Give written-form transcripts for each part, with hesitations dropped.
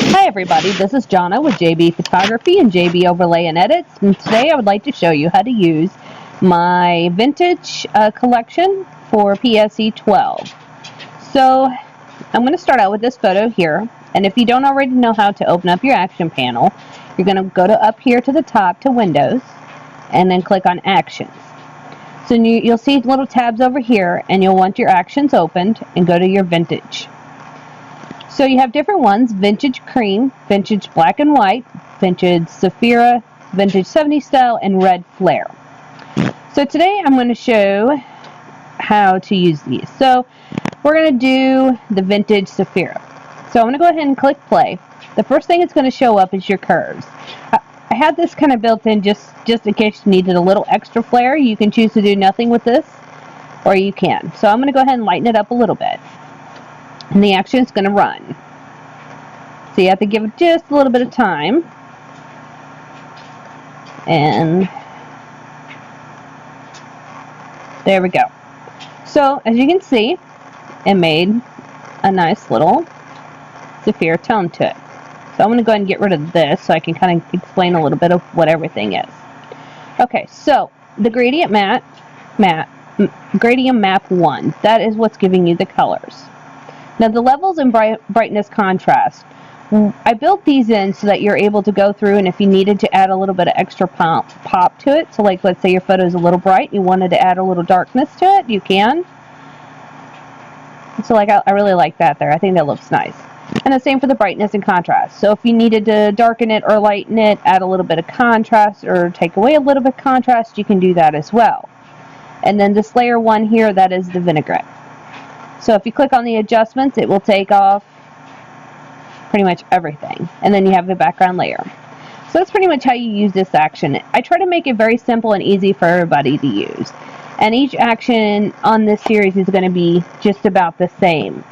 Hi everybody, this is Jonna with JB Photography and JB Overlay and Edits, and today I would like to show you how to use my vintage collection for PSE 12. So I'm going to start out with this photo here, and if you don't already know how to open up your action panel, you're going to go to up here to the top to Windows and then click on Actions. So you'll see little tabs over here, and you'll want your actions opened and go to your vintage. So you have different ones: vintage cream, vintage black and white, vintage Saphira, vintage 70s style, and red flare. So today I'm going to show how to use these. So we're going to do the vintage Saphira. So I'm going to go ahead and click play. The first thing it's going to show up is your curves. I had this kind of built in just in case you needed a little extra flare. You can choose to do nothing with this, or you can. So I'm going to go ahead and lighten it up a little bit. And the action is going to run. So you have to give it just a little bit of time. And there we go. So as you can see, it made a nice little Saphira tone to it. So I'm going to go ahead and get rid of this so I can kind of explain a little bit of what everything is. Okay, so the gradient map 1, that is what's giving you the colors. Now the levels and brightness contrast, I built these in so that you're able to go through, and if you needed to add a little bit of extra pop to it, so like let's say your photo is a little bright, you wanted to add a little darkness to it, you can. So like I really like that there. I think that looks nice. And the same for the brightness and contrast. So if you needed to darken it or lighten it, add a little bit of contrast or take away a little bit of contrast, you can do that as well. And then this layer 1 here, that is the vinaigrette. So if you click on the adjustments, it will take off pretty much everything. And then you have the background layer. So that's pretty much how you use this action. I try to make it very simple and easy for everybody to use. And each action on this series is going to be just about the same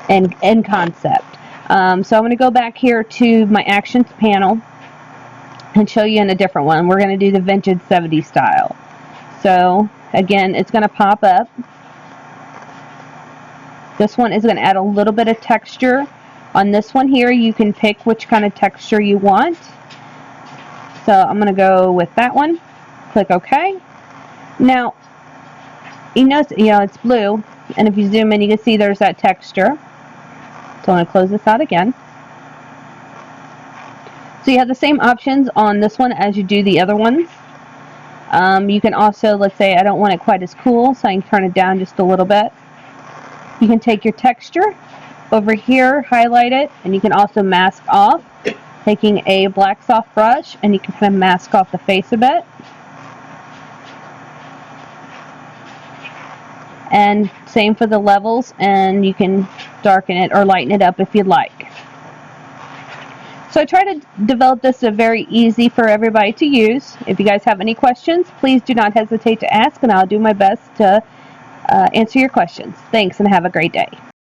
in concept. So I'm going to go back here to my actions panel and show you in a different one. We're going to do the vintage 70s style. So again, it's going to pop up. This one is going to add a little bit of texture. On this one here, you can pick which kind of texture you want. So I'm going to go with that one. Click OK. Now, you know it's blue, and if you zoom in, you can see there's that texture. So I'm going to close this out again. So you have the same options on this one as you do the other ones. You can also, let's say I don't want it quite as cool, so I can turn it down just a little bit. You can take your texture over here, highlight it, and you can also mask off, taking a black soft brush, and you can kind of mask off the face a bit. And same for the levels, and you can darken it or lighten it up if you'd like. So I try to develop this very easy for everybody to use. If you guys have any questions, please do not hesitate to ask, and I'll do my best to answer your questions. Thanks, and have a great day.